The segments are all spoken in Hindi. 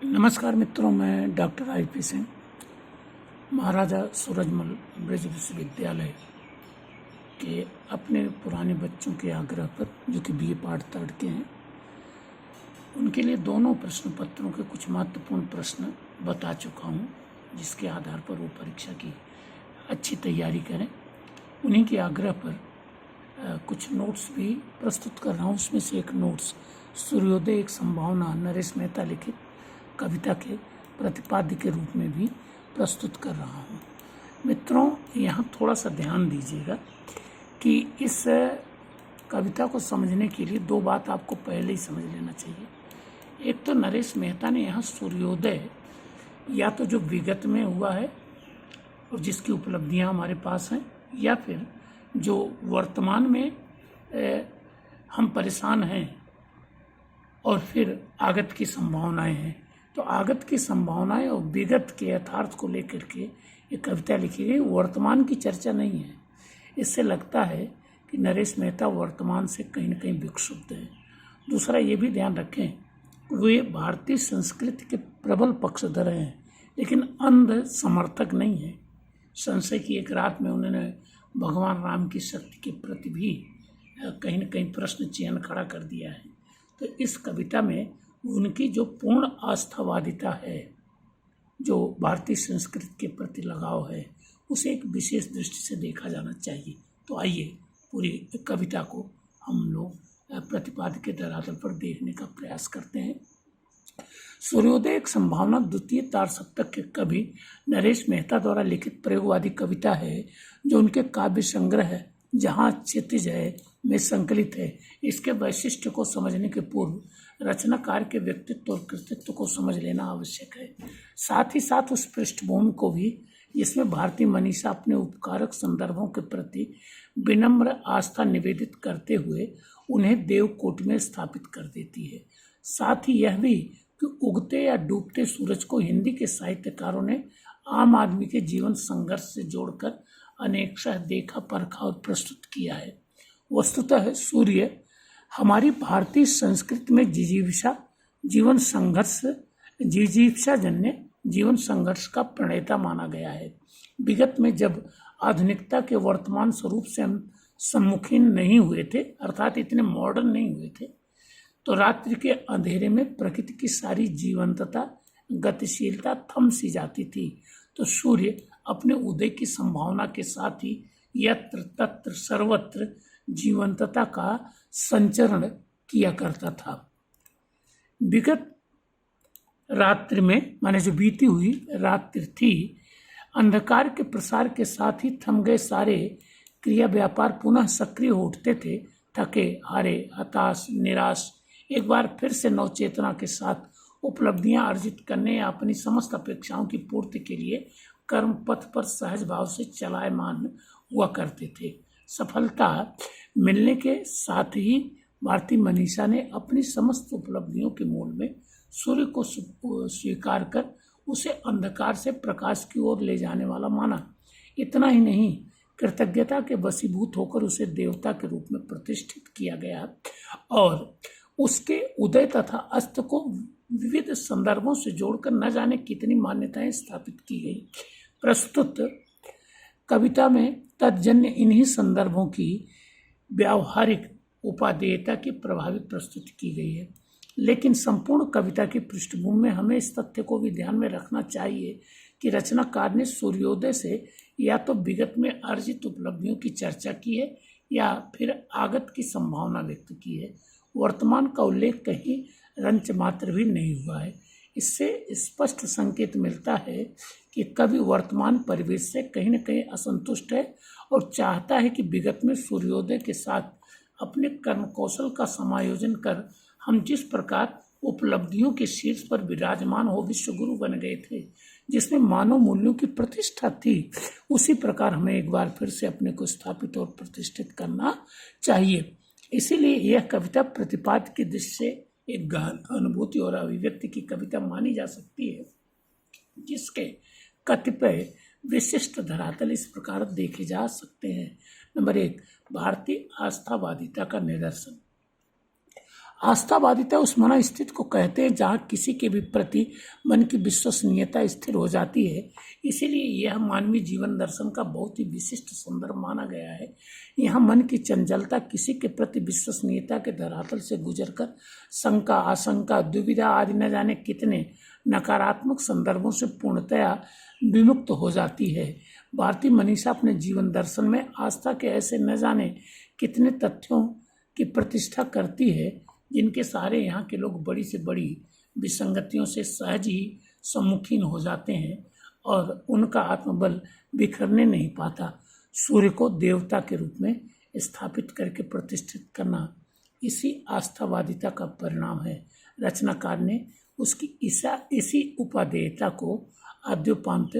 नमस्कार मित्रों, मैं डॉक्टर IP सिंह, महाराजा सूरजमल ब्रज विश्वविद्यालय के अपने पुराने बच्चों के आग्रह पर, जो कि BA पार्ट 3 के हैं, उनके लिए दोनों प्रश्न पत्रों के कुछ महत्वपूर्ण प्रश्न बता चुका हूं, जिसके आधार पर वो परीक्षा की अच्छी तैयारी करें। उन्हीं के आग्रह पर कुछ नोट्स भी प्रस्तुत कर रहा हूँ। उसमें से एक नोट्स सूर्योदय एक संभावना नरेश मेहता लिखित कविता के प्रतिपाद्य के रूप में भी प्रस्तुत कर रहा हूँ। मित्रों, यहाँ थोड़ा सा ध्यान दीजिएगा कि इस कविता को समझने के लिए दो बात आपको पहले ही समझ लेना चाहिए। एक तो नरेश मेहता ने यहाँ सूर्योदय या तो जो विगत में हुआ है और जिसकी उपलब्धियाँ हमारे पास हैं, या फिर जो वर्तमान में हम परेशान हैं और फिर आगत की संभावनाएं हैं, तो आगत की संभावनाएं और विगत के यथार्थ को लेकर के ये कविता लिखी गई। वर्तमान की चर्चा नहीं है। इससे लगता है कि नरेश मेहता वर्तमान से कहीं न कहीं विक्षुब्ध है। दूसरा ये भी ध्यान रखें, वे भारतीय संस्कृति के प्रबल पक्षधर हैं, लेकिन अंध समर्थक नहीं है। संशय की एक रात में उन्होंने भगवान राम की शक्ति के प्रति भी कहीं न कहीं प्रश्न चिन्ह खड़ा कर दिया है। तो इस कविता में उनकी जो पूर्ण आस्थावादिता है, जो भारतीय संस्कृति के प्रति लगाव है, उसे एक विशेष दृष्टि से देखा जाना चाहिए। तो आइए पूरी कविता को हम लोग प्रतिपाद्य के धरातल पर देखने का प्रयास करते हैं। सूर्योदय एक संभावना द्वितीय तार सप्तक के कवि नरेश मेहता द्वारा लिखित प्रयोगवादी कविता है, जो उनके काव्य संग्रह जहाँ क्षितिज है में संकलित है। इसके वैशिष्ट्य को समझने के पूर्व रचनाकार के व्यक्तित्व और कृतित्व को समझ लेना आवश्यक है। साथ ही साथ उस पृष्ठभूमि को भी, जिसमें भारतीय मनीषा अपने उपकारक संदर्भों के प्रति विनम्र आस्था निवेदित करते हुए उन्हें देवकोट में स्थापित कर देती है। साथ ही यह भी कि उगते या डूबते सूरज को हिंदी के साहित्यकारों ने आम आदमी के जीवन संघर्ष से जोड़कर अनेकशः देखा, परखा और प्रस्तुत किया है। वस्तुतः सूर्य हमारी भारतीय संस्कृति में जिजीविषाजन्य जीवन संघर्ष का प्रणेता माना गया है। विगत में जब आधुनिकता के वर्तमान स्वरूप से हम सम्मुखीन नहीं हुए थे, अर्थात इतने मॉडर्न नहीं हुए थे, तो रात्रि के अंधेरे में प्रकृति की सारी जीवंतता, गतिशीलता थम सी जाती थी। तो सूर्य अपने उदय की संभावना के साथ ही यत्र तत्र सर्वत्र जीवंतता का संचरण किया करता था। विगत रात्रि में, माने जो बीती हुई रात्रि थी, अंधकार के प्रसार के साथ ही थम गए सारे क्रिया व्यापार पुनः सक्रिय हो उठते थे। थके हारे, हताश, निराश एक बार फिर से नवचेतना के साथ उपलब्धियां अर्जित करने या अपनी समस्त अपेक्षाओं की पूर्ति के लिए कर्म पथ पर सहज भाव से चलायमान हुआ करते थे। सफलता मिलने के साथ ही भारतीय मनीषा ने अपनी समस्त उपलब्धियों के मूल में सूर्य को स्वीकार कर उसे अंधकार से प्रकाश की ओर ले जाने वाला माना। इतना ही नहीं, कृतज्ञता के वशीभूत होकर उसे देवता के रूप में प्रतिष्ठित किया गया और उसके उदय तथा अस्त को विविध संदर्भों से जोड़कर न जाने कितनी मान्यताएं स्थापित की गई। प्रस्तुत कविता में तत्जन्य इन्हीं संदर्भों की व्यावहारिक उपादेयता की प्रभावित प्रस्तुति की गई है। लेकिन संपूर्ण कविता की पृष्ठभूमि में हमें इस तथ्य को भी ध्यान में रखना चाहिए कि रचनाकार ने सूर्योदय से या तो विगत में अर्जित उपलब्धियों की चर्चा की है या फिर आगत की संभावना व्यक्त की है। वर्तमान का उल्लेख कहीं रंच मात्र भी नहीं हुआ है। इससे स्पष्ट संकेत मिलता है कि कवि वर्तमान परिवेश से कहीं न कहीं असंतुष्ट है और चाहता है कि विगत में सूर्योदय के साथ अपने कर्म कौशल का समायोजन कर हम जिस प्रकार उपलब्धियों के शीर्ष पर विराजमान हो विश्वगुरु बन गए थे, जिसमें मानव मूल्यों की प्रतिष्ठा थी, उसी प्रकार हमें एक बार फिर से अपने को स्थापित और प्रतिष्ठित करना चाहिए। इसीलिए यह कविता प्रतिपाद्य की दृष्टि से एक गहन अनुभूति और अभिव्यक्ति की कविता मानी जा सकती है, जिसके कतिपय विशिष्ट धरातल इस प्रकार देखे जा सकते हैं। नंबर 1, भारतीय आस्थावादिता का निदर्शन। आस्थावादिता उस मनोस्थिति को कहते हैं जहाँ किसी के भी प्रति मन की विश्वसनीयता स्थिर हो जाती है। इसीलिए यह मानवीय जीवन दर्शन का बहुत ही विशिष्ट संदर्भ माना गया है। यहाँ मन की चंचलता किसी के प्रति विश्वसनीयता के धरातल से गुजरकर शंका, आशंका, दुविधा आदि न जाने कितने नकारात्मक संदर्भों से पूर्णतया विमुक्त हो जाती है। भारतीय मनीषा अपने जीवन दर्शन में आस्था के ऐसे न जाने कितने तथ्यों की प्रतिष्ठा करती है जिनके सहारे यहाँ के लोग बड़ी से बड़ी विसंगतियों से सहज ही सम्मुखीन हो जाते हैं और उनका आत्मबल बिखरने नहीं पाता। सूर्य को देवता के रूप में स्थापित करके प्रतिष्ठित करना इसी आस्थावादिता का परिणाम है। रचनाकार ने उसकी इसी उपादेयता को आद्योपांत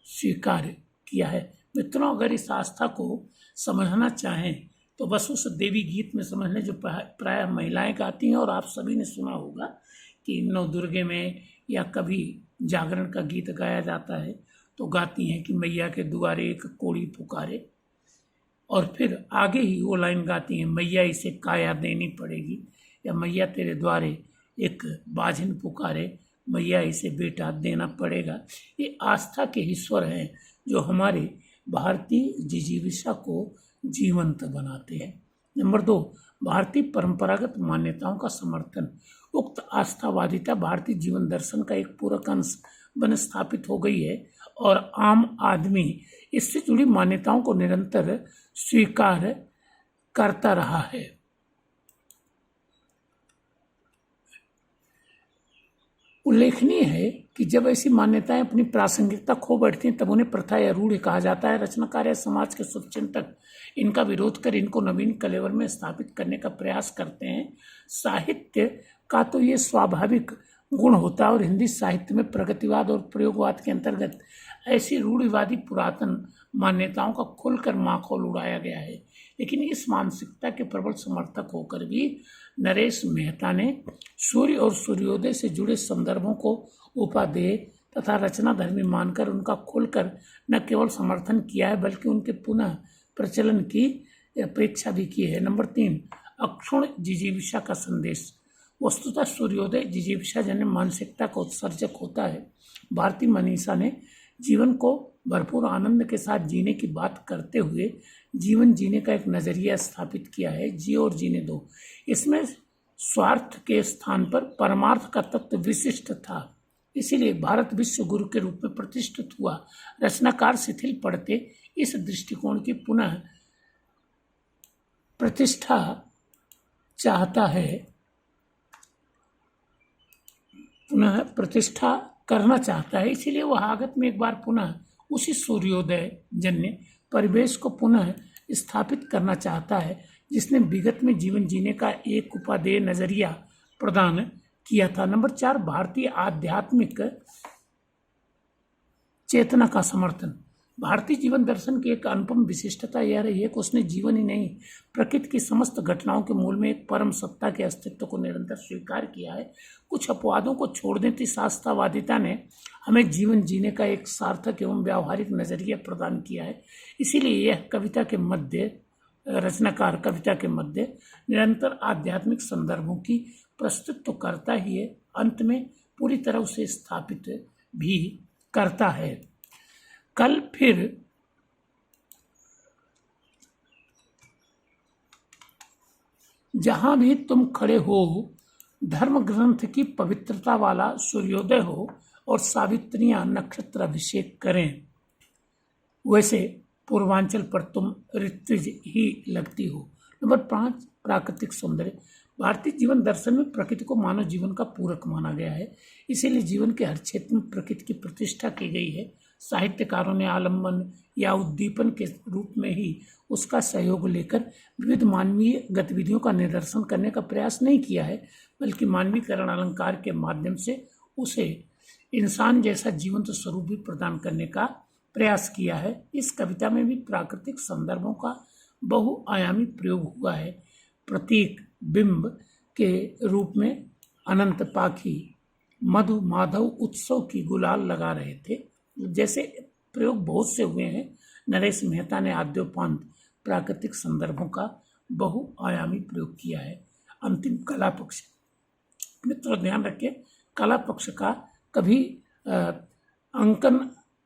स्वीकार किया है। मित्रों, अगर इस आस्था को समझना चाहें तो बस उस देवी गीत में समझ लें जो प्रायः महिलाएं गाती हैं, और आप सभी ने सुना होगा कि नव दुर्गे में या कभी जागरण का गीत गाया जाता है तो गाती हैं कि मैया के दुआरे एक कोड़ी पुकारे, और फिर आगे ही वो लाइन गाती हैं, मैया इसे काया देनी पड़ेगी, या मैया तेरे द्वारे एक बाझिन पुकारे, मैया इसे बेटा देना पड़ेगा। ये आस्था के ईश्वर हैं जो हमारे भारतीय जिजीविषा को जीवंत बनाते हैं। नंबर 2, भारतीय परंपरागत मान्यताओं का समर्थन। उक्त आस्थावादिता भारतीय जीवन दर्शन का एक पूरक अंश बन स्थापित हो गई है और आम आदमी इससे जुड़ी मान्यताओं को निरंतर स्वीकार करता रहा है। उल्लेखनीय है कि जब ऐसी मान्यताएं अपनी प्रासंगिकता खो बैठती हैं तब उन्हें प्रथा या रूढ़ कहा जाता है। रचनाकार या समाज के शुभचिंतक इनका विरोध कर इनको नवीन कलेवर में स्थापित करने का प्रयास करते हैं। साहित्य का तो ये स्वाभाविक गुण होता है और हिंदी साहित्य में प्रगतिवाद और प्रयोगवाद के अंतर्गत ऐसी रूढ़िवादी पुरातन मान्यताओं का खुलकर माखौल उड़ाया गया है। लेकिन इस मानसिकता के प्रबल समर्थक होकर भी नरेश मेहता ने सूर्य और सूर्योदय से जुड़े संदर्भों को उपादेय तथा रचनाधर्मी मानकर उनका खुलकर न केवल समर्थन किया है बल्कि उनके पुनः प्रचलन की अपेक्षा भी की है। नंबर 3, अक्षुण जिजीविषा का संदेश। वस्तुतः सूर्योदय जिजीविषा जन्य मानसिकता का उत्सर्जक होता है। भारतीय मनीषा ने जीवन को भरपूर आनंद के साथ जीने की बात करते हुए जीवन जीने का एक नजरिया स्थापित किया है, जियो और जीने दो। इसमें स्वार्थ के स्थान पर परमार्थ का तत्व विशिष्ट था। इसीलिए भारत विश्व गुरु के रूप में प्रतिष्ठित हुआ। रचनाकार शिथिल पड़ते इस दृष्टिकोण की पुनः प्रतिष्ठा चाहता है, पुनः प्रतिष्ठा करना चाहता है। इसीलिए वह आगत में एक बार पुनः उसी सूर्योदय जन्य परिवेश को पुनः स्थापित करना चाहता है जिसने विगत में जीवन जीने का एक उपादेय नजरिया प्रदान किया था। नंबर 4, भारतीय आध्यात्मिक चेतना का समर्थन। भारतीय जीवन दर्शन की एक अनुपम विशिष्टता यह रही है कि उसने जीवन ही नहीं प्रकृति की समस्त घटनाओं के मूल में एक परम सत्ता के अस्तित्व को निरंतर स्वीकार किया है। कुछ अपवादों को छोड़ देती आस्थावादिता ने हमें जीवन जीने का एक सार्थक एवं व्यावहारिक नजरिया प्रदान किया है। इसीलिए यह कविता के मध्य रचनाकार कविता के मध्य निरंतर आध्यात्मिक संदर्भों की प्रस्तुत तो करता ही है, अंत में पूरी तरह उसे स्थापित भी करता है। कल फिर जहां भी तुम खड़े हो धर्म ग्रंथ की पवित्रता वाला सूर्योदय हो और सावित्रियां नक्षत्र अभिषेक करें, वैसे पूर्वांचल पर तुम ऋत्विज ही लगती हो। नंबर 5, प्राकृतिक सौंदर्य। भारतीय जीवन दर्शन में प्रकृति को मानव जीवन का पूरक माना गया है। इसीलिए जीवन के हर क्षेत्र में प्रकृति की प्रतिष्ठा की गई है। साहित्यकारों ने आलम्बन या उद्दीपन के रूप में ही उसका सहयोग लेकर विविध मानवीय गतिविधियों का निदर्शन करने का प्रयास नहीं किया है, बल्कि मानवीकरण अलंकार के माध्यम से उसे इंसान जैसा जीवंत स्वरूप भी प्रदान करने का प्रयास किया है। इस कविता में भी प्राकृतिक संदर्भों का बहुआयामी प्रयोग हुआ है। प्रतीक बिंब के रूप में अनंत पाखी मधु माधव उत्सव की गुलाल लगा रहे थे, जैसे प्रयोग बहुत से हुए हैं। नरेश मेहता ने आद्योपांत प्राकृतिक संदर्भों का बहुआयामी प्रयोग किया है। अंतिम कला पक्ष। मित्रों ध्यान रखिए, कला पक्ष का कभी अंकन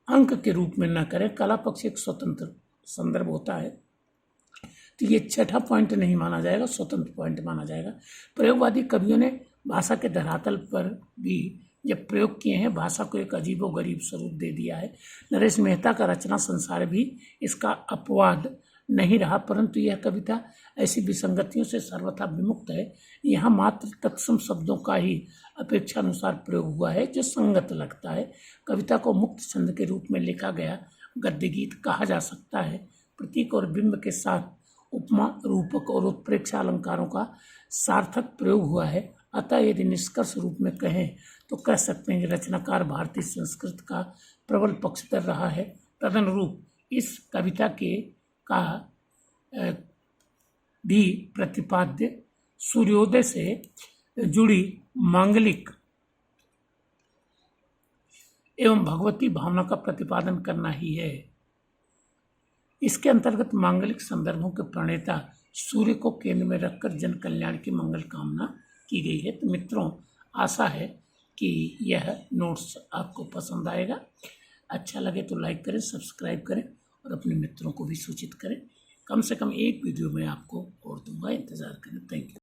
अंक के रूप में न करें। कला पक्ष एक स्वतंत्र संदर्भ होता है, तो ये छठा पॉइंट नहीं माना जाएगा, स्वतंत्र पॉइंट माना जाएगा। प्रयोगवादी कवियों ने भाषा के धरातल पर भी जब प्रयोग किए हैं, भाषा को एक अजीबोगरीब स्वरूप दे दिया है। नरेश मेहता का रचना संसार भी इसका अपवाद नहीं रहा, परंतु यह कविता ऐसी विसंगतियों से सर्वथा विमुक्त है। यहाँ मात्र तत्सम शब्दों का ही अपेक्षानुसार प्रयोग हुआ है जो संगत लगता है। कविता को मुक्त छंद के रूप में लिखा गया गद्य गीत कहा जा सकता है। प्रतीक और बिंब के साथ उपमा, रूपक और उत्प्रेक्षा अलंकारों का सार्थक प्रयोग हुआ है। अतः यदि निष्कर्ष रूप में कहें तो कह सकते हैं कि रचनाकार भारतीय संस्कृत का प्रबल पक्षधर रहा है। तदनुरूप इस कविता का भी प्रतिपाद्य सूर्योदय से जुड़ी मांगलिक एवं भगवती भावना का प्रतिपादन करना ही है। इसके अंतर्गत मांगलिक संदर्भों के प्रणेता सूर्य को केंद्र में रखकर जन कल्याण की मंगल कामना की गई है। तो मित्रों, आशा है कि यह नोट्स आपको पसंद आएगा। अच्छा लगे तो लाइक करें, सब्सक्राइब करें और अपने मित्रों को भी सूचित करें। कम से कम एक वीडियो में आपको और दूंगा, इंतज़ार करें। Thank you.